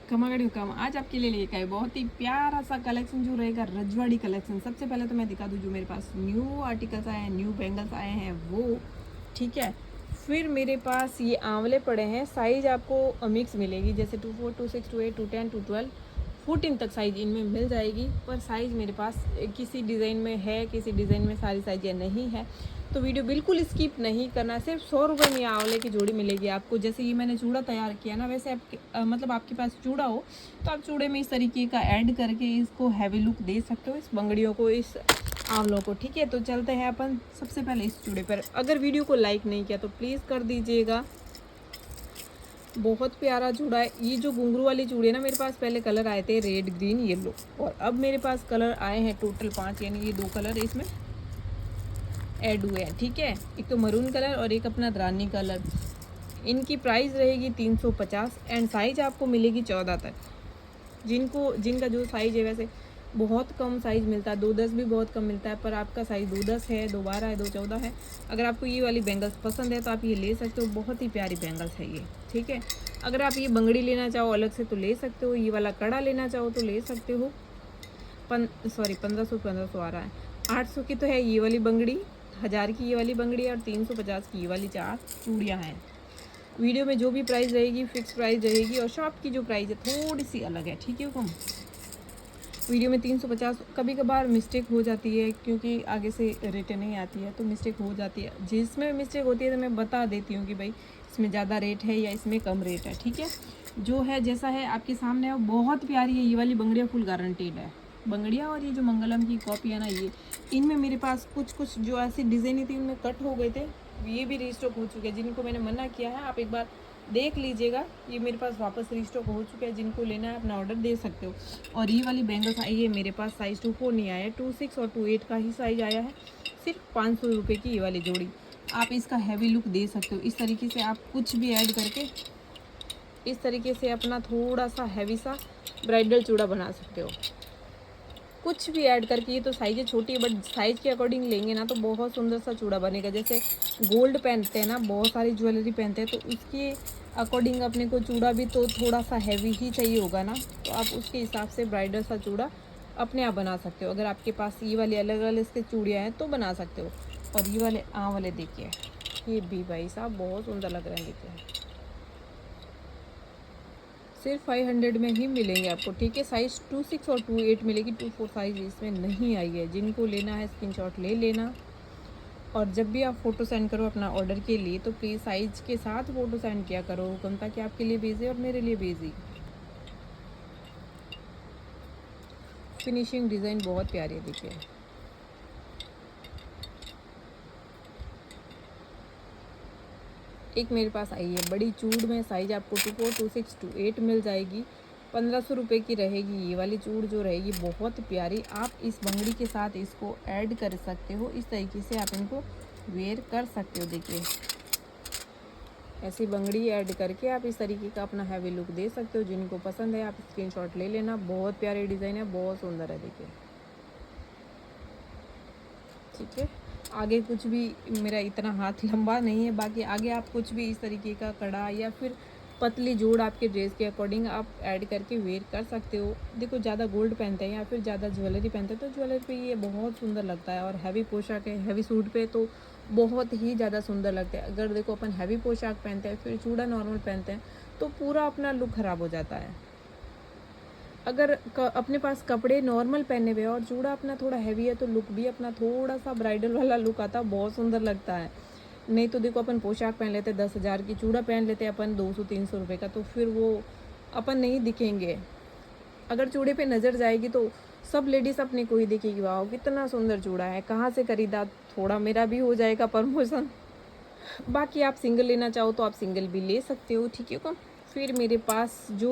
खमागड़ी हुकाम आज आपके लिए लेकर आए बहुत ही प्यारा सा कलेक्शन जो रहेगा रजवाड़ी कलेक्शन। सबसे पहले तो मैं दिखा दूँ जो मेरे पास न्यू आर्टिकल्स आए हैं, न्यू बैंगल्स आए हैं वो, ठीक है। फिर मेरे पास ये आंवले पड़े हैं, साइज़ आपको मिक्स मिलेगी, जैसे 24, 26, 28, 210, 212, 14 तक साइज़ इनमें मिल जाएगी। पर साइज़ मेरे पास किसी डिज़ाइन में है, किसी डिज़ाइन में सारी साइज़ें नहीं है, तो वीडियो बिल्कुल स्किप नहीं करना। सिर्फ 100 रुपये में आंवले की जोड़ी मिलेगी आपको। जैसे ये मैंने चूड़ा तैयार किया ना, वैसे आपके मतलब आपके पास चूड़ा हो तो आप चूड़े में इस तरीके का ऐड करके इसको हैवी लुक दे सकते हो, इस बंगड़ियों को, इस आंवलों को, ठीक है। तो चलते हैं अपन सबसे पहले इस चूड़े पर। अगर वीडियो को लाइक नहीं किया तो प्लीज़ कर दीजिएगा। बहुत प्यारा चूड़ा है। ये जो घुंघरू वाली चूड़ी है ना, मेरे पास पहले कलर आए थे रेड, ग्रीन, येलो, और अब मेरे पास कलर आए हैं टोटल 5, यानी ये 2 कलर इसमें ऐड हुए हैं, ठीक है। एक तो मरून कलर और एक अपना रानी कलर। इनकी प्राइस रहेगी 350 एंड साइज आपको मिलेगी 14 तक। जिनका जो साइज़ है, वैसे बहुत कम साइज़ मिलता है, 210 भी बहुत कम मिलता है, पर आपका साइज़ 210 है, 212 है, 214 है। अगर आपको ये वाली बैंगल्स पसंद है तो आप ये ले सकते हो, बहुत ही प्यारी बैंगल्स है ये, ठीक है। अगर आप ये बंगड़ी लेना चाहो अलग से तो ले सकते हो, ये वाला कड़ा लेना चाहो तो ले सकते हो। 1500 आ रहा है, 800 की तो है ये वाली बंगड़ी, 1000 की ये वाली बंगड़ी और 350 की ये वाली 4 चूड़ियाँ हैं। वीडियो में जो भी प्राइस रहेगी फिक्स प्राइस रहेगी, और शॉप की जो प्राइस है थोड़ी सी अलग है, ठीक है। हुक्म वीडियो में 350, कभी कभार मिस्टेक हो जाती है क्योंकि आगे से रेटें नहीं आती है तो मिस्टेक हो जाती है। जिसमें मिस्टेक होती है तो मैं बता देती हूँ कि भाई इसमें ज़्यादा रेट है या इसमें कम रेट है, ठीक है। जो है जैसा है आपके सामने है, बहुत प्यारी है ये वाली बंगड़ियाँ, फुल गारंटीड है बंगड़ियाँ। और ये जो मंगलम की कॉपी है ना, ये इनमें मेरे पास कुछ जो ऐसी डिज़ाइन थी उनमें कट हो गए थे, ये भी रीस्टॉक हो चुके हैं। जिनको मैंने मना किया है आप एक बार देख लीजिएगा, ये मेरे पास वापस रीस्टॉक हो चुका है। जिनको लेना है अपना ऑर्डर दे सकते हो। और ये वाली बैंगल्स आई है मेरे पास, साइज़ 24 नहीं आया है, 26 और 28 का ही साइज़ आया है। सिर्फ 500 रुपये की ये वाली जोड़ी। आप इसका हैवी लुक दे सकते हो इस तरीके से, आप कुछ भी ऐड करके इस तरीके से अपना थोड़ा सा हैवी सा ब्राइडल चूड़ा बना सकते हो, कुछ भी ऐड करके। ये तो साइज़ छोटी है, बट साइज़ के अकॉर्डिंग लेंगे ना तो बहुत सुंदर सा चूड़ा बनेगा। जैसे गोल्ड पहनते हैं ना, बहुत सारी ज्वेलरी पहनते हैं, तो उसके अकॉर्डिंग अपने को चूड़ा भी तो थोड़ा सा हैवी ही चाहिए होगा ना, तो आप उसके हिसाब से ब्राइडल सा चूड़ा अपने आप बना सकते हो। अगर आपके पास ये वाली अलग अलग इसके चूड़ियाँ हैं तो बना सकते हो। और ये वाले वाले देखिए, ये भी भाई साहब बहुत सुंदर लग रहे हैं, देखिए सिर्फ 500 में ही मिलेंगे आपको, ठीक है। साइज़ 26 और 28 मिलेगी, 24 साइज़ इसमें नहीं आई है। जिनको लेना है स्क्रीनशॉट ले लेना, और जब भी आप फ़ोटो सेंड करो अपना ऑर्डर के लिए तो प्लीज़ साइज़ के साथ फ़ोटो सेंड किया करो हुक्म, ताकि आपके लिए भेजे और मेरे लिए भेजी। फिनिशिंग डिज़ाइन बहुत प्यारी है, देखिए एक मेरे पास आई है बड़ी चूड़ में, साइज़ आपको 24, 26, 28 मिल जाएगी। 1500 रुपये की रहेगी ये वाली चूड़ जो रहेगी, बहुत प्यारी। आप इस बंगड़ी के साथ इसको ऐड कर सकते हो, इस तरीके से आप इनको वेयर कर सकते हो। देखिए ऐसी बंगड़ी ऐड करके आप इस तरीके का अपना हैवी लुक दे सकते हो। जिनको पसंद है आप स्क्रीनशॉट ले लेना, बहुत प्यारी डिज़ाइन है, बहुत सुंदर है, देखिए ठीक है। आगे कुछ भी मेरा इतना हाथ लंबा नहीं है, बाकी आगे आप कुछ भी इस तरीके का कड़ा या फिर पतली जोड़ आपके ड्रेस के अकॉर्डिंग आप ऐड करके वेयर कर सकते हो। देखो ज़्यादा गोल्ड पहनते हैं या फिर ज़्यादा ज्वेलरी पहनते हैं तो ज्वेलरी पे ये बहुत सुंदर लगता है, और हैवी पोशाक है, हैवी सूट पे तो बहुत ही ज़्यादा सुंदर लगता है। अगर देखो अपन हैवी पोशाक पहनते हैं फिर चूड़ा नॉर्मल पहनते हैं तो पूरा अपना लुक ख़राब हो जाता है। अगर अपने पास कपड़े नॉर्मल पहने हुए और चूड़ा अपना थोड़ा हैवी है तो लुक भी अपना थोड़ा सा ब्राइडल वाला लुक आता है, बहुत सुंदर लगता है। नहीं तो देखो अपन पोशाक पहन लेते 10,000 की, चूड़ा पहन लेते अपन 200-300 रुपये का, तो फिर वो अपन नहीं दिखेंगे। अगर चूड़े पे नज़र जाएगी तो सब लेडीज़ अपने को ही देखेगी, वाह कितना सुंदर चूड़ा है, कहाँ से खरीदा, थोड़ा मेरा भी हो जाएगा प्रमोशन। बाकी आप सिंगल लेना चाहो तो आप सिंगल भी ले सकते हो, ठीक है। कम फिर मेरे पास जो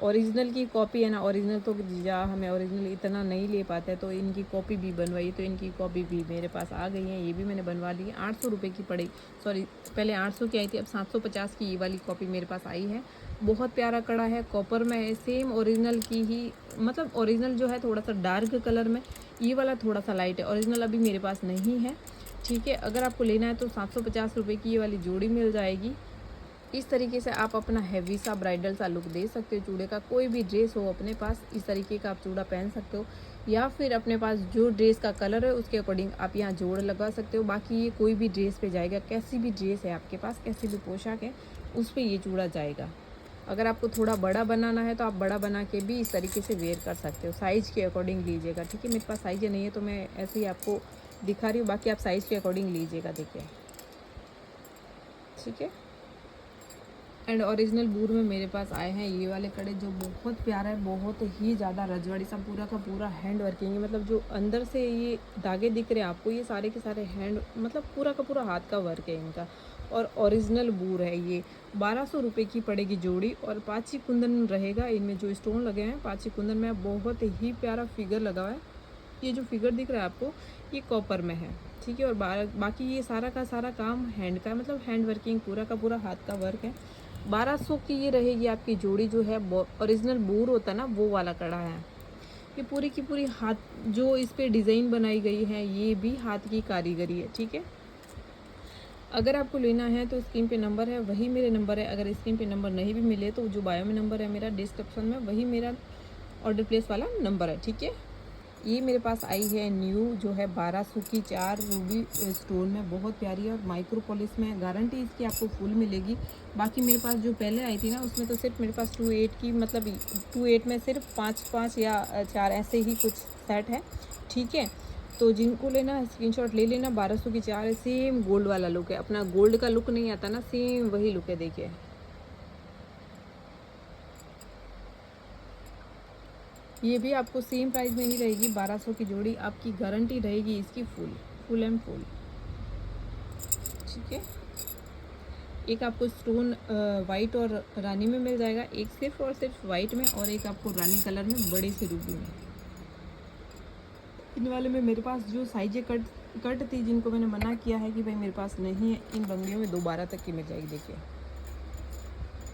ओरिजिनल की कॉपी है ना, ओरिजिनल तो या हमें ओरिजिनल इतना नहीं ले पाते, तो इनकी कॉपी भी बनवाई, तो इनकी कॉपी भी मेरे पास आ गई है। ये भी मैंने बनवा ली है, 800 रुपये की पड़ी, सॉरी पहले 800 की आई थी, अब 750 की ये वाली कॉपी मेरे पास आई है। बहुत प्यारा कड़ा है, कॉपर में है, सेम ओरिजिनल की ही, मतलब ओरिजिनल जो है थोड़ा सा डार्क कलर में, ये वाला थोड़ा सा लाइट है। ओरिजिनल अभी मेरे पास नहीं है, ठीक है। अगर आपको लेना है तो 750 रुपये की ये वाली जोड़ी मिल जाएगी। इस तरीके से आप अपना हैवी सा ब्राइडल सा लुक दे सकते हो। चूड़े का कोई भी ड्रेस हो अपने पास, इस तरीके का आप चूड़ा पहन सकते हो, या फिर अपने पास जो ड्रेस का कलर है उसके अकॉर्डिंग आप यहाँ जोड़ लगा सकते हो। बाकी ये कोई भी ड्रेस पे जाएगा, कैसी भी ड्रेस है आपके पास, कैसी भी पोशाक है, उस पर ये चूड़ा जाएगा। अगर आपको थोड़ा बड़ा बनाना है तो आप बड़ा बना के भी इस तरीके से वेयर कर सकते हो, साइज़ के अकॉर्डिंग लीजिएगा। ठीक है, मेरे पास साइज़ नहीं है तो मैं ऐसे ही आपको दिखा रही हूँ, बाकी आप साइज़ के अकॉर्डिंग लीजिएगा। देखिए, ठीक है। एंड ओरिजिनल बूर में मेरे पास आए हैं ये वाले कड़े, जो बहुत प्यारा है, बहुत ही ज़्यादा रजवाड़ी सा पूरा का पूरा हैंड वर्किंग है। मतलब जो अंदर से ये धागे दिख रहे हैं आपको, ये सारे के सारे हैंड, मतलब पूरा का पूरा हाथ का वर्क है इनका। और ओरिजिनल बूर है ये। 1200 रुपये की पड़ेगी जोड़ी, और पाची कुंदन रहेगा इनमें। जो स्टोन लगे हैं पाची कुंदन में, बहुत ही प्यारा फिगर लगा हुआ है। ये जो फिगर दिख रहा है आपको, ये कॉपर में है। ठीक है, और बाकी ये सारा का सारा काम हैंड का, मतलब हैंड वर्किंग, पूरा का पूरा हाथ का वर्क है। 1200 की ये रहेगी आपकी जोड़ी। जो है ओरिजिनल बूर होता है ना, वो वाला कड़ा है। ये पूरी की पूरी हाथ, जो इस पे डिज़ाइन बनाई गई है, ये भी हाथ की कारीगरी है। ठीक है, अगर आपको लेना है तो स्क्रीन पे नंबर है, वही मेरे नंबर है। अगर स्क्रीन पे नंबर नहीं भी मिले तो जो बायो में नंबर है मेरा, डिस्क्रिप्शन में, वही मेरा ऑर्डर प्लेस वाला नंबर है। ठीक है, ये मेरे पास आई है न्यू, जो है 1200 की 4 रूबी स्टोन में, बहुत प्यारी है। और माइक्रो पॉलिश में, गारंटी इसकी आपको फुल मिलेगी। बाकी मेरे पास जो पहले आई थी ना, उसमें तो सिर्फ मेरे पास 28 की, मतलब 28 में सिर्फ 5 या 4 ऐसे ही कुछ सेट है। ठीक है, तो जिनको लेना है स्क्रीनशॉट ले लेना। 1200 की 4 है, सेम गोल्ड वाला लुक है। अपना गोल्ड का लुक नहीं आता ना, सेम वही लुक है। देखिए, ये भी आपको सेम प्राइस में ही रहेगी। 1200 की जोड़ी आपकी, गारंटी रहेगी इसकी फुल एंड फुल। ठीक है, एक आपको स्टोन वाइट और रानी में मिल जाएगा, एक सिर्फ और सिर्फ वाइट में, और एक आपको रानी कलर में बड़े से रूबी में। इन वाले में मेरे पास जो साइजें कट थी, जिनको मैंने मना किया है कि भाई मेरे पास नहीं है, इन बंगड़ियों में 212 तक की मिल जाएगी। देखिए,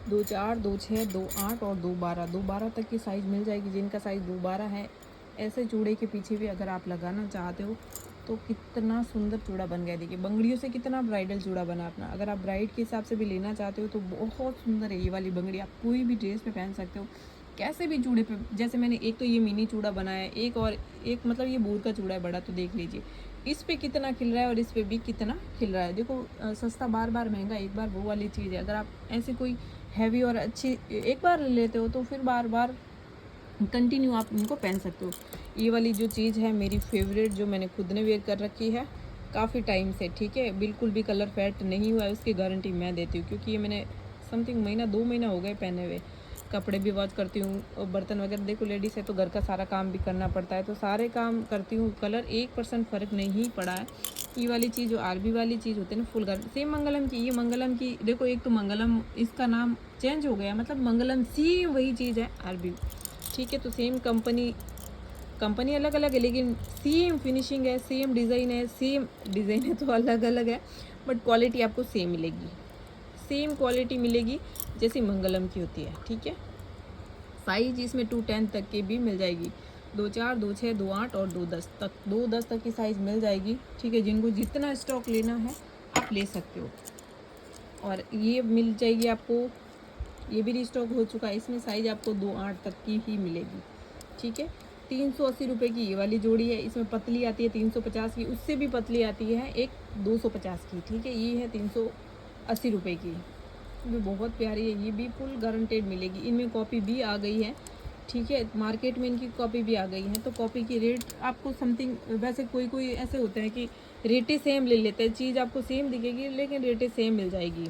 24, 26, 28 और 212 तक की साइज़ मिल जाएगी। जिनका साइज़ 212 है, ऐसे चूड़े के पीछे भी अगर आप लगाना चाहते हो तो कितना सुंदर चूड़ा बन गया। देखिए, बंगड़ियों से कितना ब्राइडल चूड़ा बना अपना। अगर आप ब्राइड के हिसाब से भी लेना चाहते हो तो बहुत सुंदर है ये वाली बंगड़ी। आप कोई भी ड्रेस पे पहन सकते हो, कैसे भी चूड़े पे। जैसे मैंने एक तो ये मिनी चूड़ा बनाया है, एक और एक मतलब ये बूर का चूड़ा है बड़ा, तो देख लीजिए इस पे कितना खिल रहा है और इस पे भी कितना खिल रहा है। देखो, सस्ता बार बार महंगा एक बार, वो वाली चीज़ है। अगर आप ऐसे कोई हैवी और अच्छी एक बार ले लेते हो तो फिर बार बार कंटिन्यू आप इनको पहन सकते हो। ये वाली जो चीज़ है मेरी फेवरेट, जो मैंने खुद ने वेयर कर रखी है काफ़ी टाइम से। ठीक है, बिल्कुल भी कलर फेड नहीं हुआ है, उसकी गारंटी मैं देती हूँ, क्योंकि ये मैंने समथिंग महीना 2 महीना हो गए पहने हुए। कपड़े भी वॉश करती हूँ, और बर्तन वगैरह, देखो लेडीज़ है तो घर का सारा काम भी करना पड़ता है, तो सारे काम करती हूँ। कलर 1% फ़र्क नहीं पड़ा है। ये वाली चीज़ जो आरबी वाली चीज़ होती है ना, फुल गारंटी। सेम मंगलम की, ये मंगलम की देखो, एक तो मंगलम इसका नाम चेंज हो गया, मतलब मंगलम सेम वही चीज़ है आरबी। ठीक है, तो सेम कंपनी अलग अलग है, लेकिन सेम फिनिशिंग है, सेम डिज़ाइन है। सेम डिज़ाइन है तो अलग अलग है, बट क्वालिटी आपको सेम मिलेगी, सेम क्वालिटी मिलेगी जैसी मंगलम की होती है। ठीक है, साइज इसमें 210 तक की भी मिल जाएगी। 24, 26, 28 और 210 तक, 210 तक की साइज़ मिल जाएगी। ठीक है, जिनको जितना स्टॉक लेना है आप ले सकते हो। और ये मिल जाएगी आपको, ये भी रिस्टॉक हो चुका है, इसमें साइज़ आपको 28 तक की ही मिलेगी। ठीक है, 380 रुपये की ये वाली जोड़ी है। इसमें पतली आती है 350 की, उससे भी पतली आती है एक 250 की। ठीक है, ये है 380 रुपये की, ये बहुत प्यारी है। ये भी फुल गारंटेड मिलेगी। इनमें कॉपी भी आ गई है। ठीक है, मार्केट में इनकी कॉपी भी आ गई है, तो कॉपी की रेट आपको समथिंग, वैसे कोई कोई ऐसे होते हैं कि रेटें सेम ले लेते हैं, चीज़ आपको सेम दिखेगी लेकिन रेटें सेम मिल जाएगी।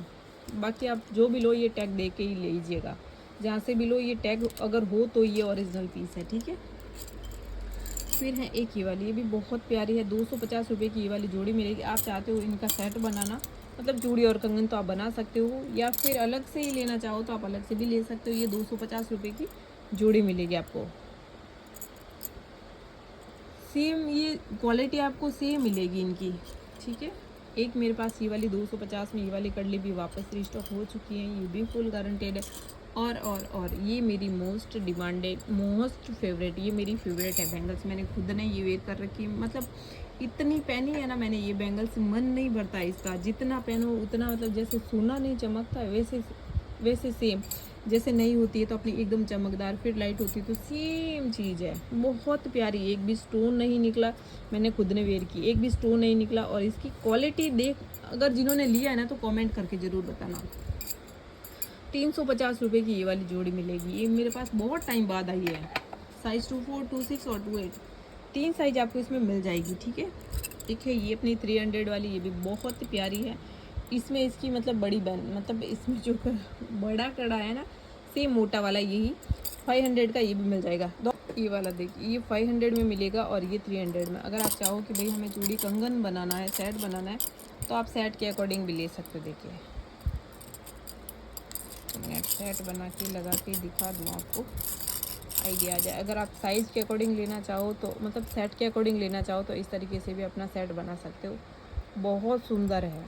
बाकी आप जो भी लो ये टैग दे के ही लीजिएगा, जहाँ से भी लो ये टैग अगर हो तो ये ओरिजिनल पीस है। ठीक है, फिर है एक ये वाली, ये भी बहुत प्यारी है। 250 रुपये की ये वाली जोड़ी मिलेगी। आप चाहते हो इनका सेट बनाना, मतलब चूड़ी और कंगन, तो आप बना सकते हो, या फिर अलग से ही लेना चाहो तो आप अलग से भी ले सकते हो। ये 250 रुपये की जोड़ी मिलेगी आपको। सेम ये क्वालिटी आपको सेम मिलेगी इनकी। ठीक है, एक मेरे पास ये वाली 250 में ये वाली कड़ली भी वापस रिस्टॉक हो चुकी है, ये भी फुल गारंटेड है। और ये मेरी मोस्ट डिमांडेड, मोस्ट फेवरेट, ये मेरी फेवरेट है बैंगल्स। मैंने खुद ने ये वेयर कर रखी है, मतलब इतनी पहनी है ना मैंने ये बैंगल्स, मन नहीं भरता इसका, जितना पहनो उतना मतलब जैसे सोना नहीं चमकता है वैसे वैसे सेम, जैसे नहीं होती है तो अपनी एकदम चमकदार, फिर लाइट होती है तो सेम चीज़ है। बहुत प्यारी, एक भी स्टोन नहीं निकला, मैंने खुद ने वेयर की, एक भी स्टोन नहीं निकला। और इसकी क्वालिटी देख, अगर जिन्होंने लिया है ना तो कमेंट करके ज़रूर बताना। 350 रुपये की ये वाली जोड़ी मिलेगी। ये मेरे पास बहुत टाइम बाद आई है। साइज़ 24, 26 और 28, 3 साइज आपको इसमें मिल जाएगी। ठीक है, एक है ये अपनी 300 वाली, ये भी बहुत प्यारी है। इसमें इसकी मतलब बड़ी बैन, मतलब इसमें जो बड़ा कड़ा है ना, सेम मोटा वाला यही 500 का ये भी मिल जाएगा। ये वाला देखिए, ये 500 में मिलेगा और ये 300 में। अगर आप चाहो कि भाई हमें चूड़ी कंगन बनाना है, सेट बनाना है, तो आप सेट के अकॉर्डिंग भी ले सकते हो। देखिए मैं सेट बना के लगा के दिखा दूँ आपको, आइडिया आ जाए। अगर आप साइज़ के अकॉर्डिंग लेना चाहो तो, मतलब सेट के अकॉर्डिंग लेना चाहो तो इस तरीके से भी अपना सेट बना सकते हो। बहुत सुंदर है।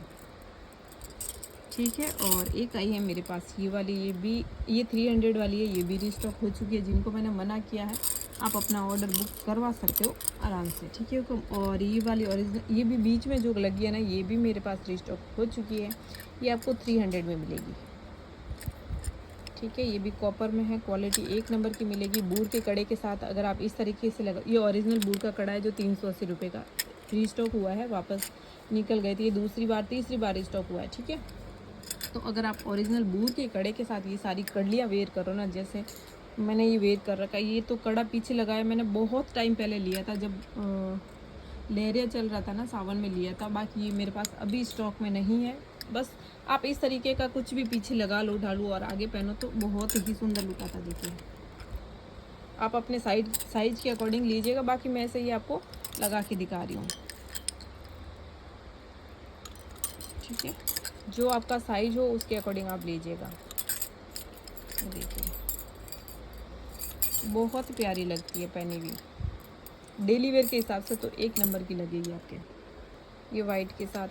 ठीक है, और एक आई है मेरे पास ये वाली, ये भी ये 300 वाली है, ये भी रिस्टॉक हो चुकी है। जिनको मैंने मना किया है आप अपना ऑर्डर बुक करवा सकते हो आराम से। ठीक है, और ये वाली ओरिजिनल, ये भी बीच में जो लगी है ना, ये भी मेरे पास रिस्टॉक हो चुकी है। ये आपको 300 में मिलेगी। ठीक है, ये भी कॉपर में है, क्वालिटी एक नंबर की मिलेगी। बूर के कड़े के साथ अगर आप इस तरीके से लगा, ये ओरिजिनल बूर का कड़ा है जो 380 रुपये का रीस्टॉक हुआ है, वापस निकल गए थे, ये तीसरी बार रीस्टॉक हुआ है। ठीक है, तो अगर आप ओरिजिनल बूर के कड़े के साथ ये सारी कड़लियाँ वेयर करो ना, जैसे मैंने ये वेयर कर रखा है, ये तो कड़ा पीछे लगाया मैंने बहुत टाइम पहले लिया था, जब लहरिया चल रहा था ना, सावन में लिया था। बाकी ये मेरे पास अभी स्टॉक में नहीं है। बस आप इस तरीके का कुछ भी पीछे लगा लो, ढालो और आगे पहनो तो बहुत ही सुंदर लुक आता। देखिए आप अपने साइज के अकॉर्डिंग लीजिएगा, बाकी मैं ऐसे ही आपको लगा के दिखा रही हूँ। ठीक है, जो आपका साइज हो उसके अकॉर्डिंग आप लीजिएगा। देखिए बहुत प्यारी लगती है पहनी हुई, डेली वेयर के हिसाब से तो एक नंबर की लगेगी आपके। ये वाइट के साथ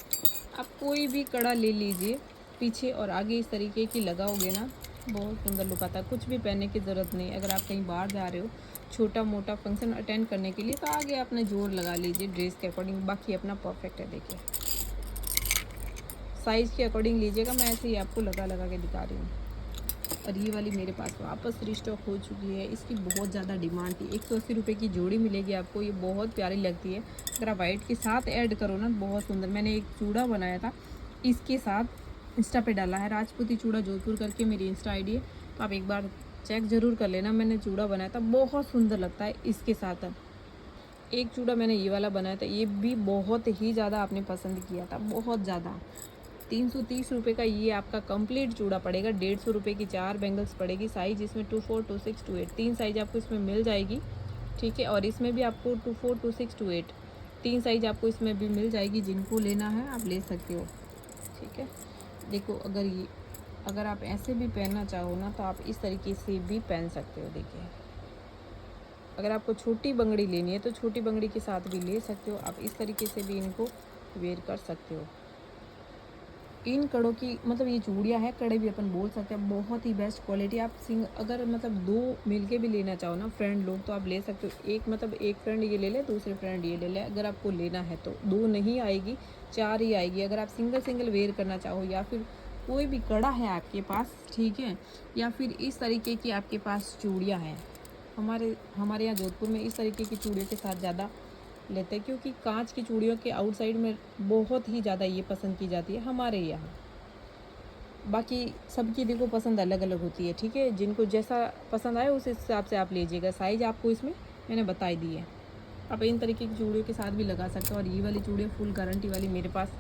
आप कोई भी कड़ा ले लीजिए, पीछे और आगे इस तरीके की लगाओगे ना, बहुत सुंदर लुक आता है। कुछ भी पहनने की ज़रूरत नहीं। अगर आप कहीं बाहर जा रहे हो, छोटा मोटा फंक्शन अटेंड करने के लिए, तो आगे आपने जोड़ लगा लीजिए ड्रेस के अकॉर्डिंग, बाकी अपना परफेक्ट है। देखिए साइज़ के अकॉर्डिंग लीजिएगा, मैं ऐसे ही आपको लगा के दिखा रही हूँ। और ये वाली मेरे पास वापस रिस्टॉक हो चुकी है। इसकी बहुत ज़्यादा डिमांड थी, 180 रुपये की जोड़ी मिलेगी आपको। ये बहुत प्यारी लगती है, अगर आप वाइट के साथ ऐड करो ना, बहुत सुंदर। मैंने एक चूड़ा बनाया था इसके साथ, इंस्टा पे डाला है, राजपूती चूड़ा जोधपुर करके मेरी इंस्टा आईडी है, तो आप एक बार चेक ज़रूर कर लेना। मैंने चूड़ा बनाया था, बहुत सुंदर लगता है इसके साथ। एक चूड़ा मैंने ये वाला बनाया था, ये भी बहुत ही ज़्यादा आपने पसंद किया था, बहुत ज़्यादा। 330 रुपये का ये आपका कंप्लीट चूड़ा पड़ेगा। 150 रुपये की 4 बैंगल्स पड़ेगी। साइज़ इसमें 24, 26, 28, 3 साइज़ आपको इसमें मिल जाएगी। ठीक है, और इसमें भी आपको 24, 26, 28 3 साइज़ आपको इसमें भी मिल जाएगी। जिनको लेना है आप ले सकते हो। ठीक है, देखो अगर आप ऐसे भी पहनना चाहो ना, तो आप इस तरीके से भी पहन सकते हो। देखिए अगर आपको छोटी बंगड़ी लेनी है तो छोटी बंगड़ी के साथ भी ले सकते हो। आप इस तरीके से भी इनको वेयर कर सकते हो। इन कड़ों की मतलब ये चूड़ियाँ हैं, कड़े भी अपन बोल सकते हैं, बहुत ही बेस्ट क्वालिटी। आप अगर मतलब 2 मिलके भी लेना चाहो ना, फ्रेंड लोग, तो आप ले सकते हो। एक फ्रेंड ये ले ले, दूसरे फ्रेंड ये ले ले, अगर आपको लेना है तो 2 नहीं आएगी, 4 ही आएगी। अगर आप सिंगल वेयर करना चाहो, या फिर कोई भी कड़ा है आपके पास, ठीक है, या फिर इस तरीके की आपके पास चूड़ियाँ हैं, हमारे यहाँ जोधपुर में इस तरीके की चूड़ियों के साथ ज़्यादा लेते हैं, क्योंकि कांच की चूड़ियों के आउटसाइड में बहुत ही ज़्यादा ये पसंद की जाती है हमारे यहाँ। बाकी सबकी देखो पसंद अलग अलग होती है। ठीक है, जिनको जैसा पसंद आए उस हिसाब से आप लीजिएगा। साइज़ आपको इसमें मैंने बताई दी है। आप इन तरीके की चूड़ियों के साथ भी लगा सकते हो। और ये वाली चूड़ियाँ फुल गारंटी वाली मेरे पास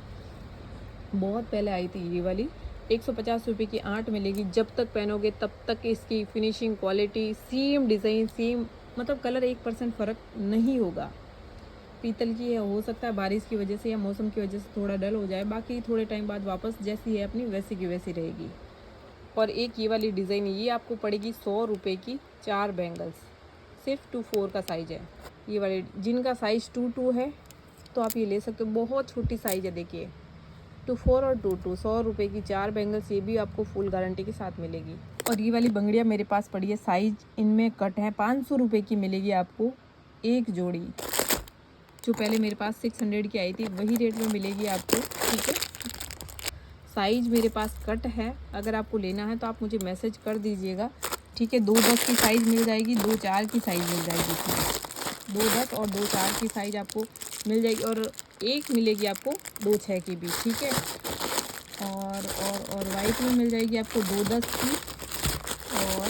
बहुत पहले आई थी। ये वाली 150 रुपये की 8 मिलेगी। जब तक पहनोगे तब तक इसकी finishing, quality, same design, same मतलब कलर 1% फ़र्क नहीं होगा। पीतल की है, हो सकता है बारिश की वजह से या मौसम की वजह से थोड़ा डल हो जाए, बाकी थोड़े टाइम बाद वापस जैसी है अपनी वैसी की वैसी रहेगी। और एक ये वाली डिज़ाइन, ये आपको पड़ेगी 100 रुपये की 4 बैंगल्स, सिर्फ 2-4 का साइज़ है ये वाली। जिनका साइज़ 2-2 है तो आप ये ले सकते हो, बहुत छोटी साइज़ है। देखिए 2-4 और 2-2, 100 रुपये की 4 बैंगल्स, ये भी आपको फुल गारंटी के साथ मिलेगी। और ये वाली बंगड़ियाँ मेरे पास पड़ी है, साइज़ इनमें कट है, 500 रुपये की मिलेगी आपको एक जोड़ी। जो पहले मेरे पास 600 की आई थी वही रेट में मिलेगी आपको, ठीक है। साइज़ मेरे पास कट है, अगर आपको लेना है तो आप मुझे मैसेज कर दीजिएगा, ठीक है। 2-10 की साइज़ मिल जाएगी, 2-4 की साइज़ मिल जाएगी इसमें। 2-10 और 2-4 की साइज़ आपको मिल जाएगी और एक मिलेगी आपको 2-6 की भी, ठीक है। और वाइट में मिल जाएगी आपको 2-10 की और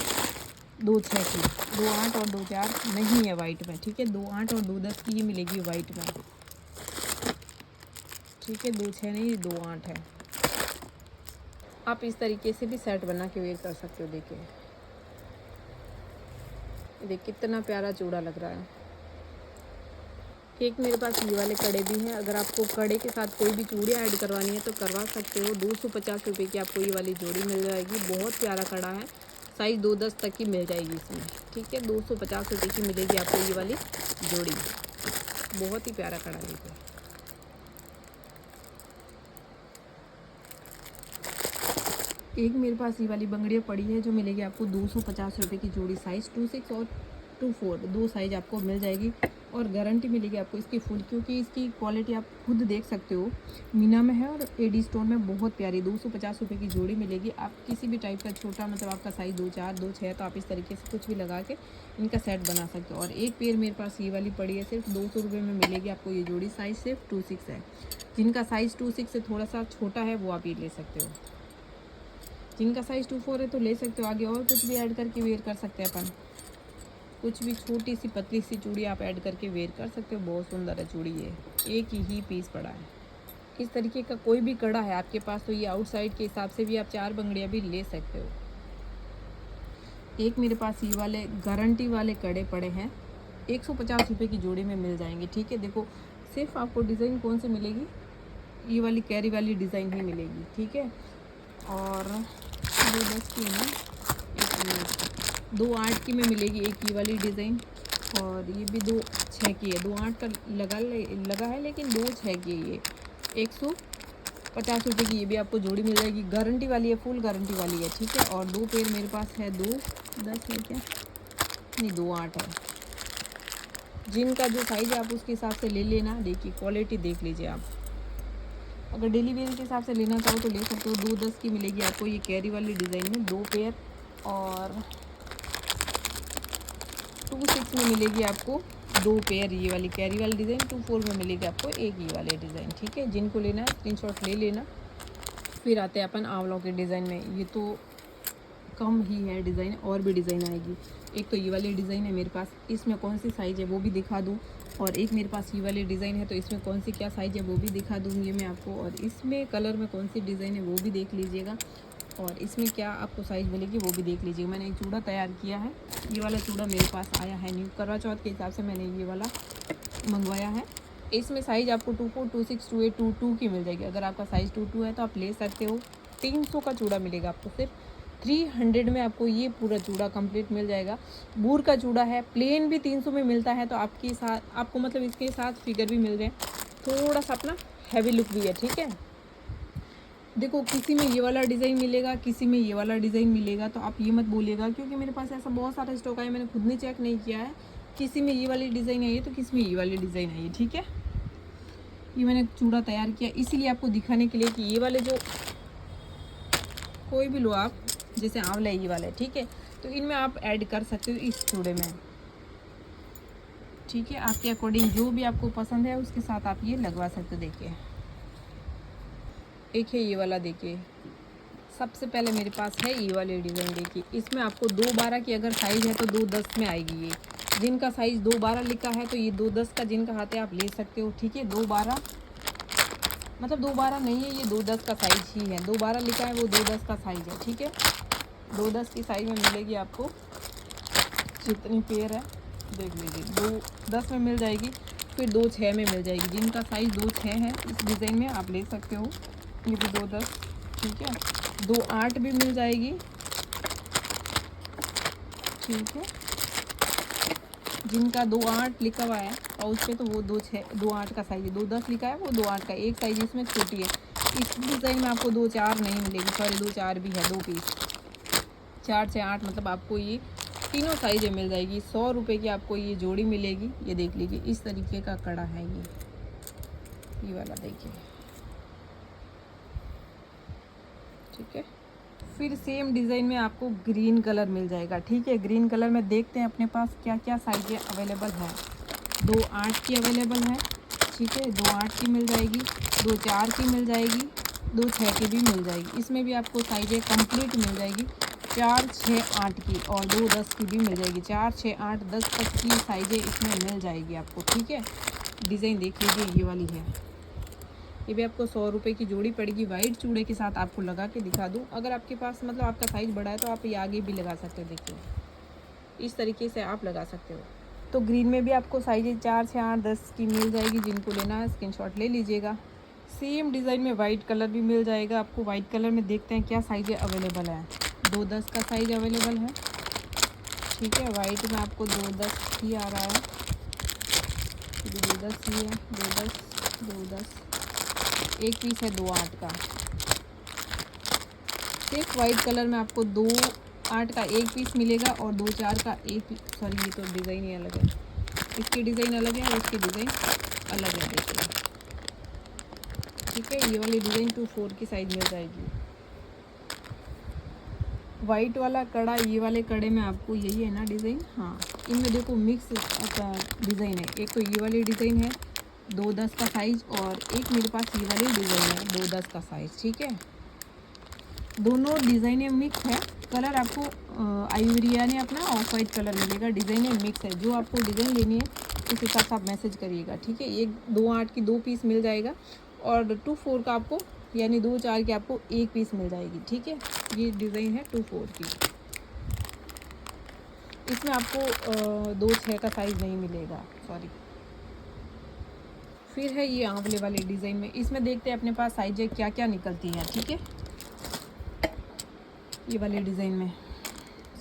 2-6 की। 2-8 और 2-4 नहीं है वाइट में, ठीक है। 2-8 और 2-10 की ये मिलेगी वाइट में, ठीक है। 2-6 नहीं, 2-8 है। आप इस तरीके से भी सेट बना के वेयर कर सकते हो। देखिए देख कितना प्यारा चूड़ा लग रहा है। एक मेरे पास ये वाले कड़े भी हैं, अगर आपको कड़े के साथ कोई भी चूड़ी ऐड करवानी है तो करवा सकते हो। 250 रुपये की आपको ये वाली जोड़ी मिल जाएगी। बहुत प्यारा कड़ा है, साइज़ 2-10 तक की मिल जाएगी इसमें, ठीक है। 250 रुपये की मिलेगी आपको ये वाली जोड़ी। बहुत ही प्यारा कड़ा है। एक मेरे पास ये वाली बंगड़ियाँ पड़ी है जो मिलेगी आपको 250 रुपये की जोड़ी। साइज़ 26 और 24 दो साइज़ आपको मिल जाएगी और गारंटी मिलेगी आपको इसकी फुल, क्योंकि इसकी क्वालिटी आप खुद देख सकते हो। मीना में है और एडी स्टोन में, बहुत प्यारी। 250 रुपये की जोड़ी मिलेगी। आप किसी भी टाइप का छोटा, मतलब आपका साइज़ 2-4, 2-6, तो आप इस तरीके से कुछ भी लगा के इनका सेट बना सकते हो। और एक पेयर मेरे पास ये वाली पड़ी है, सिर्फ 200 रुपये में मिलेगी आपको ये जोड़ी। साइज़ सिर्फ 26 है। जिनका साइज़ 26 से थोड़ा सा छोटा है वो आप ये ले सकते हो। जिनका साइज़ 24 है तो ले सकते हो। आगे और कुछ भी ऐड करके वेयर कर सकते हैं अपन, कुछ भी छोटी सी पतली सी चूड़ी आप ऐड करके वेयर कर सकते हो। बहुत सुंदर है चूड़ी ये, एक ही पीस पड़ा है। इस तरीके का कोई भी कड़ा है आपके पास तो ये आउटसाइड के हिसाब से भी आप 4 बंगड़ियाँ भी ले सकते हो। एक मेरे पास ये वाले गारंटी वाले कड़े पड़े हैं, 150 रुपये की जोड़ी में मिल जाएंगे, ठीक है। देखो सिर्फ आपको डिज़ाइन कौन सी मिलेगी, ये वाली कैरी वाली डिज़ाइन ही मिलेगी, ठीक है। और 2-10 की है ना, 2-8 की में मिलेगी एक ये वाली डिज़ाइन, और ये भी 2-6 की है। 2-8 का लगा है लेकिन 2-6 की है ये। 150 रुपये की ये भी आपको जोड़ी मिल जाएगी। गारंटी वाली है, फुल गारंटी वाली है, ठीक है। और 2 पेयर मेरे पास है, 2-10 है क्या, नहीं 2-8 है। जिनका जो साइज़ है आप उसके हिसाब से ले लेना। देखिए क्वालिटी देख लीजिए आप। अगर डेली वेयर के हिसाब से लेना चाहो तो ले सकते हो। 2-10 की मिलेगी आपको ये कैरी वाली डिज़ाइन में 2 पेयर, और 2-6 में मिलेगी आपको 2 पेयर ये वाली कैरी वाली डिज़ाइन। 2-4 में मिलेगी आपको एक ये वाले डिज़ाइन, ठीक है। जिनको लेना है स्क्रीनशॉट ले लेना। फिर आते हैं अपन आंवलों के डिज़ाइन में। ये तो कम ही है डिज़ाइन, और भी डिज़ाइन आएगी। एक तो ये वाली डिज़ाइन है मेरे पास, इसमें कौन सी साइज़ है वो भी दिखा दूँ। और एक मेरे पास ये वाली डिज़ाइन है तो इसमें कौन सी क्या साइज़ है वो भी दिखा दूँगी मैं आपको। और इसमें कलर में कौन सी डिज़ाइन है वो भी देख लीजिएगा, और इसमें क्या आपको साइज़ मिलेगी वो भी देख लीजिएगा। मैंने एक चूड़ा तैयार किया है, ये वाला चूड़ा मेरे पास आया है न्यू, करवा चौथ के हिसाब से मैंने ये वाला मंगवाया है। इसमें साइज़ आपको 24, 26, 28, 22 की मिल जाएगी। अगर आपका साइज़ 22 है तो आप ले सकते हो। 300 का चूड़ा मिलेगा आपको, सिर्फ 300 में आपको ये पूरा चूड़ा कंप्लीट मिल जाएगा। बूर का चूड़ा है, प्लेन भी 300 में मिलता है, तो आपके साथ आपको मतलब इसके साथ फिगर भी मिल जाए, थोड़ा सा अपना हैवी लुक भी है, ठीक है। देखो किसी में ये वाला डिज़ाइन मिलेगा, किसी में ये वाला डिज़ाइन मिलेगा, तो आप ये मत बोलिएगा, क्योंकि मेरे पास ऐसा बहुत सारा स्टॉक है, मैंने खुद ने चेक नहीं किया है। किसी में ये वाली डिज़ाइन आई है तो किसी में ये वाली डिज़ाइन आई है, ठीक है। ये मैंने चूड़ा तैयार किया इसीलिए आपको दिखाने के लिए कि ये वाले जो कोई भी लो आप, जैसे आंवला ये वाला है, ठीक है, तो इनमें आप ऐड कर सकते हो इस चूड़े में, ठीक है। आपके अकॉर्डिंग जो भी आपको पसंद है उसके साथ आप ये लगवा सकते हो। देखिए एक है ये वाला, देखिए सबसे पहले मेरे पास है ये वाली डिज़ाइन। देखिए इसमें आपको 2-12 की अगर साइज़ है तो 2-10 में आएगी ये। जिनका साइज़ 2-12 लिखा है तो ये 2-10 का जिनका हाथ है आप ले सकते हो, ठीक है। 2-12 मतलब 2-12 नहीं है, ये 2-10 का साइज़ ही है। 2-12 लिखा है वो 2-10 का साइज़ है, ठीक है। 2-10 की साइज़ में मिलेगी आपको, जितनी पेयर है देख लीजिए। 2-10 में मिल जाएगी, फिर 2-6 में मिल जाएगी। जिनका साइज़ 2-6 है इस डिज़ाइन में आप ले सकते हो, ये भी 2-10, ठीक है। 2-8 भी मिल जाएगी, ठीक है। जिनका 2-8 लिखा हुआ है और उस पर तो वो 2-8 का साइज़ है। 2-10 लिखा है वो 2-8 का, एक साइज़ इसमें छोटी है। इस डिज़ाइन में आपको 2-4 नहीं मिलेगी, सॉरी 2-4 भी है, 2 पीस। 4 से 8 मतलब आपको ये तीनों साइज़ें मिल जाएगी। 100 रुपये की आपको ये जोड़ी मिलेगी। ये देख लीजिए, इस तरीके का कड़ा है ये वाला देखिए, ठीक है। फिर सेम डिज़ाइन में आपको ग्रीन कलर मिल जाएगा, ठीक है। ग्रीन कलर में देखते हैं अपने पास क्या क्या साइज़ें अवेलेबल है। 2 8 की अवेलेबल है, ठीक है। 2 8 की मिल जाएगी, 2 4 की मिल जाएगी, 2 6 की भी मिल जाएगी। इसमें भी आपको साइज़ें कंप्लीट मिल जाएगी। 4 6 8 की और 2 10 की भी मिल जाएगी। 4 6 8 10 तक की साइज़ें इसमें मिल जाएगी आपको, ठीक है। डिज़ाइन देख लीजिए, ये वाली है। ये भी आपको 100 रुपये की जोड़ी पड़ेगी। वाइट चूड़े के साथ आपको लगा के दिखा दूँ। अगर आपके पास मतलब आपका साइज़ बड़ा है तो आप ये आगे भी लगा सकते हो, देखिए इस तरीके से आप लगा सकते हो। तो ग्रीन में भी आपको साइज़ 4 6 8 10 की मिल जाएगी। जिनको लेना है स्क्रीनशॉट ले लीजिएगा। सेम डिज़ाइन में वाइट कलर भी मिल जाएगा आपको। वाइट कलर में देखते हैं क्या साइज़ अवेलेबल है। 2 10 का साइज़ अवेलेबल है, ठीक है। वाइट में आपको 2 10 ही आ रहा है, 2 10 ही है, 2 10 एक पीस है 2 8 का। सिर्फ वाइट कलर में आपको 2 8 का एक पीस मिलेगा और 2 4 का एक पीस। सॉरी, ये तो डिज़ाइन ही अलग है, इसकी डिज़ाइन अलग है और इसकी डिज़ाइन अलग है, देखिए, ठीक है। ये वाली डिज़ाइन 2 4 की साइज़ मिल जाएगी। वाइट वाला कड़ा, ये वाले कड़े में आपको यही है ना डिज़ाइन, हाँ। इनमें देखो मिक्स डिज़ाइन है। एक तो ये वाली डिज़ाइन है 2 10 का साइज़ और एक मेरे पास ये वाली डिज़ाइन है 2 10 का साइज़, ठीक है। दोनों डिज़ाइनें मिक्स है। कलर आपको आइवरी यानी अपना ऑफ वाइट कलर मिलेगा। डिज़ाइनें मिक्स है। जो आपको डिज़ाइन लेनी है उस हिसाब से आप मैसेज करिएगा, ठीक है। एक 2 8 की 2 पीस मिल जाएगा और 2 4 का आपको यानी 2 4 की आपको एक पीस मिल जाएगी, ठीक है। ये डिज़ाइन है 2 4 की। इसमें आपको 2 6 का साइज़ नहीं मिलेगा, सॉरी। फिर है ये आंवले वाले डिज़ाइन में। इसमें देखते हैं अपने पास साइज़ें क्या क्या निकलती हैं, ठीक है। ये वाले डिज़ाइन में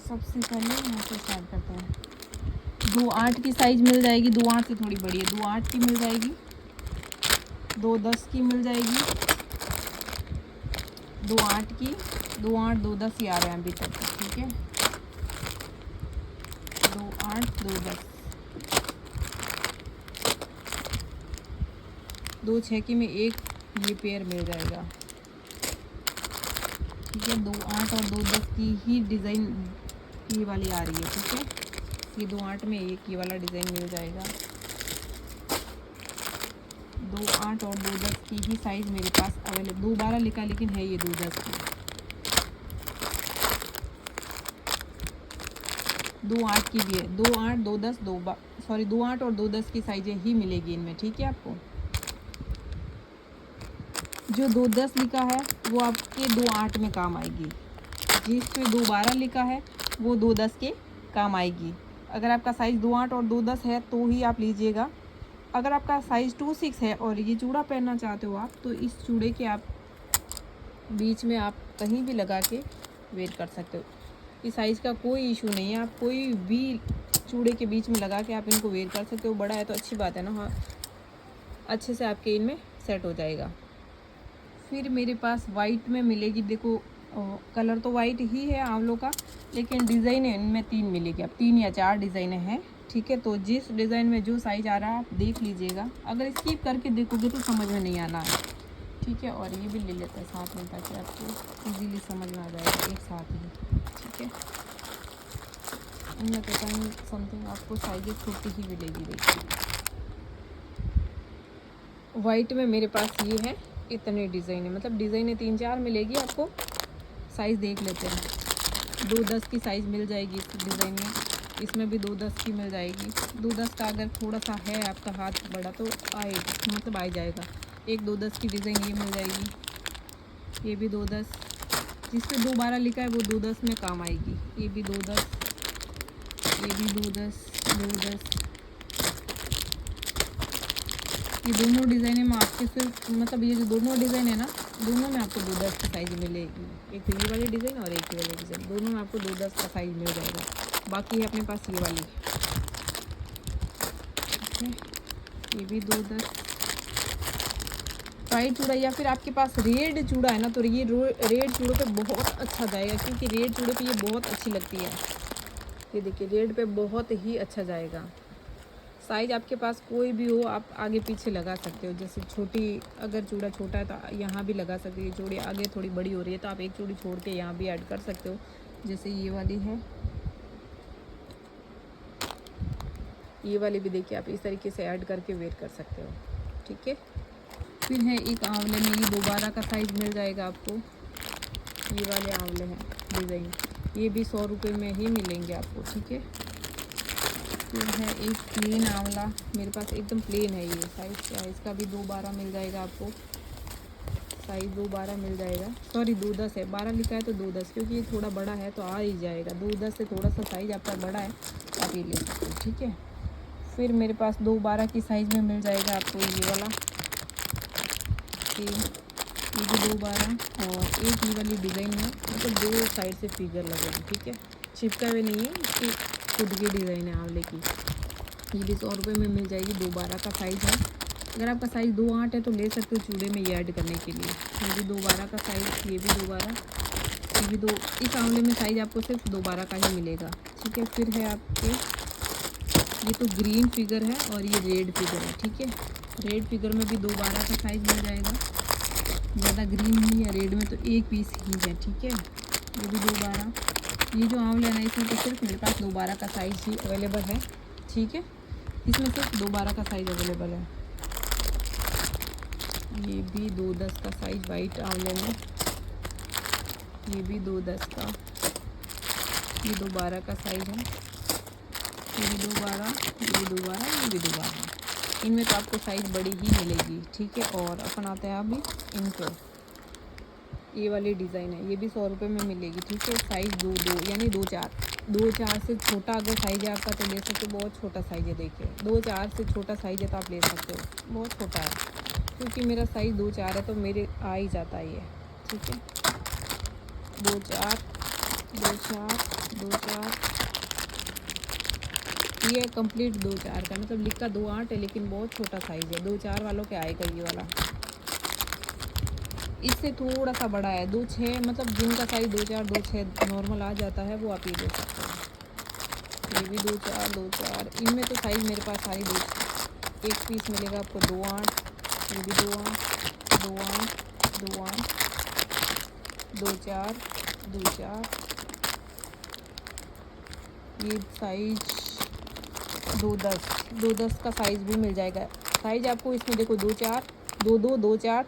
सबसे पहले यहाँ से स्टार्ट करते हैं। 2 8 की साइज़ मिल जाएगी। 2 8 से थोड़ी बड़ी है, 2 8 की मिल जाएगी, 2 10 की मिल जाएगी, 2 8 की, 2 8 2 10 ही आ रहे हैं अभी तक, ठीक है। 2 8 2 10, 2 6 की में एक ये पेयर मिल जाएगा, ठीक है। 2 8 और 2 10 की ही डिज़ाइन ये वाली आ रही है, ठीक है। ये 2 8 में एक ये वाला डिज़ाइन मिल जाएगा। 2 8 और 2 10 की ही साइज़ मेरे पास अवेलेबल। 2 12 लिखा लेकिन है ये 2 10 की। 2 8 की भी है। 2 8 2 10 2 8 और 2 10 की साइज़ें ही मिलेगी इनमें, ठीक है। आपको जो 2 10 लिखा है वो आपके 2 8 में काम आएगी। जिस पे 2 12 लिखा है वो 2 10 के काम आएगी। अगर आपका साइज़ 2 8 और 2 10 है तो ही आप लीजिएगा। अगर आपका साइज़ 2 6 है और ये चूड़ा पहनना चाहते हो आप, तो इस चूड़े के आप बीच में आप कहीं भी लगा के वेयर कर सकते हो। इस साइज़ का कोई इशू नहीं है। आप कोई भी चूड़े के बीच में लगा के आप इनको वेयर कर सकते हो। बड़ा है तो अच्छी बात है ना, हाँ, अच्छे से आपके इनमें सेट हो जाएगा। फिर मेरे पास वाइट में मिलेगी। देखो कलर तो वाइट ही है आंवलों का, लेकिन डिज़ाइन इनमें 3 मिलेगी। अब 3 या 4 डिज़ाइनें हैं, ठीक है। तो जिस डिज़ाइन में जो साइज़ आ रहा है आप देख लीजिएगा। अगर स्किप करके देखोगे तो समझ में नहीं आना है, ठीक है। और ये भी ले लेते हैं साथ में ताकि आपको इजीली समझ में आ जाएगा एक साथ ही, ठीक है। इनमें पता नहीं समथिंग आपको साइज़ छोटी ही मिलेगी। देखिए वाइट में मेरे पास ये है, इतने डिज़ाइन है, मतलब डिज़ाइनें 3 4 मिलेगी आपको। साइज़ देख लेते हैं। 2 10 की साइज़ मिल जाएगी इस डिज़ाइन में। इसमें भी 2 10 की मिल जाएगी। 2 10 का अगर थोड़ा सा है आपका हाथ बड़ा तो आएगा, मतलब आ जाएगा। एक 2 10 की डिज़ाइन ये मिल जाएगी। ये भी 2 10, जिस पे 2 12 लिखा है वो 2 10 में काम आएगी। ये भी 2 10, ये भी 2 10 2 10। ये दोनों डिज़ाइने में आपके सिर्फ मतलब ये जो दोनों डिज़ाइन है ना, दोनों में आपको 2 10 की साइज़ मिलेगी। एक तो ये वाली डिज़ाइन और एक ये वाली डिज़ाइन, दोनों में आपको 2 10 का साइज़ मिल जाएगा। बाकी है अपने पास ये वाली, ठीक है। ये भी 2 10। वाइट चूड़ा या फिर आपके पास रेड चूड़ा है ना, तो ये रेड चूड़ों पे बहुत अच्छा जाएगा, क्योंकि रेड चूड़े पे ये बहुत अच्छी लगती है। ये देखिए रेड पे बहुत ही अच्छा जाएगा। साइज आपके पास कोई भी हो आप आगे पीछे लगा सकते हो। जैसे छोटी अगर चूड़ा छोटा है तो यहाँ भी लगा सकते हो, चूड़ी आगे थोड़ी बड़ी हो रही है तो आप एक चूड़ी छोड़ के यहाँ भी ऐड कर सकते हो। जैसे ये वाली है, ये वाली भी देखिए आप इस तरीके से ऐड करके वेयर कर सकते हो। ठीक है, फिर है एक आंवले में, ये दोबारा का साइज मिल जाएगा आपको। ये वाले आंवले हैं डिज़ाइन, ये भी 100 रुपये में ही मिलेंगे आपको। ठीक है, फिर है एक प्लेन आंवला, मेरे पास एकदम प्लेन है ये। साइज़ क्या है इसका भी 212 मिल जाएगा आपको। साइज़ 212 मिल जाएगा, सॉरी 210 है, 12 लिखा है तो 210, क्योंकि ये थोड़ा बड़ा है तो आ ही जाएगा। 210 से थोड़ा सा साइज़ आपका बड़ा है तो आप ये ले सकते हो। ठीक है, फिर मेरे पास 212 की साइज़ में मिल जाएगा आपको ये वाला, ये भी 212, और एक ये वाली डिज़ाइन में मतलब दो साइड से फिगर लगेगी। ठीक है, चिपका हुए नहीं है, इसकी खुद की डिज़ाइन है आंवले की। ये भी 100 रुपये में मिल जाएगी। 212 का साइज़ है। अगर आपका साइज़ 2-8 है तो ले सकते हो चूड़े में ये ऐड करने के लिए। ये भी 212 का साइज़, ये भी 212, ये भी 2। इस आंवले में साइज़ आपको सिर्फ 212 का ही मिलेगा। ठीक है, फिर है आपके ये तो ग्रीन फिगर है और ये रेड फिगर है। ठीक है, रेड फिगर में भी 212 का साइज़ मिल जाएगा। ज़्यादा ग्रीन नहीं है, रेड में तो एक पीस ही है। ठीक है, ये भी 212। ये जो आंवले है ना इसमें तो सिर्फ मेरे पास 212 का साइज़ ही अवेलेबल है। ठीक है, इसमें सिर्फ 212 का साइज़ अवेलेबल है। ये भी 210 का साइज़ वाइट आंवले में, ये भी 210 का, ये 212 का साइज़ है। ये भी 212, ये भी 212, ये भी 212। इनमें तो आपको साइज़ बड़ी ही मिलेगी। ठीक है, और अपन आते हैं अभी इनको, ये वाली डिज़ाइन है, ये भी 100 रुपये में मिलेगी। ठीक है, साइज़ 2-2 यानी 2-4 से छोटा अगर साइज़ है आपका तो ले सकते हो। बहुत छोटा साइज़ है, देखिए 2-4 से छोटा साइज़ है तो आप ले सकते हो। बहुत छोटा है, क्योंकि मेरा साइज़ 2-4 है तो मेरे आ ही जाता है ये। ठीक है, 2-4, 2-4, 2-4, ये कंप्लीट 2-4 का, मतलब लिखा 2-8 है लेकिन बहुत छोटा साइज़ है। 2-4 वालों के आएगा ये वाला। इससे थोड़ा सा बड़ा है 2-6, मतलब जिनका साइज़ 2-4, 2-6 नॉर्मल आ जाता है वो आप ये ले सकते हो। ये भी 2-4, 2-4, इनमें तो साइज़ मेरे पास सारी 2, एक पीस मिलेगा आपको 2-8, ये भी 2-8, 2-8, 2-8, 2-4, 2-4, ये साइज 2-10, 2-10 का साइज़ भी मिल जाएगा। साइज़ आपको इसमें देखो 2-4, 2-2, 2-4,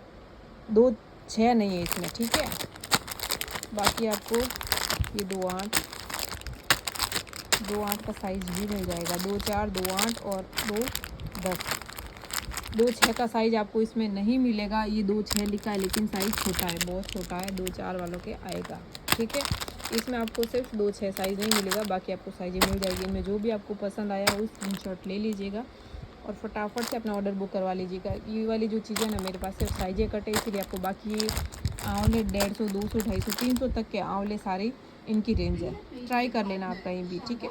2-6 नहीं है इसमें। ठीक है, बाकी आपको ये 2-8, 2-8 का साइज़ भी मिल जाएगा। 2-4, 2-8 और 2-10। 2-6 का साइज़ आपको इसमें नहीं मिलेगा। ये 2-6 लिखा है लेकिन साइज़ छोटा है, बहुत छोटा है, 2-4 वालों के आएगा। ठीक है, इसमें आपको सिर्फ 2-6 साइज़ नहीं मिलेगा, बाकी आपको साइज़ें मिल जाएगी। इनमें जो भी आपको पसंद आया वो स्क्रीनशॉट ले लीजिएगा और फटाफट से अपना ऑर्डर बुक करवा लीजिएगा। ये वाली जो चीज़ें ना मेरे पास सिर्फ साइज़ें कटे, इसीलिए आपको बाकी आंवले 150, 200, 250, 300 तक के आंवले सारे इनकी रेंज है। ट्राई कर लेना आप कहीं भी। ठीक है।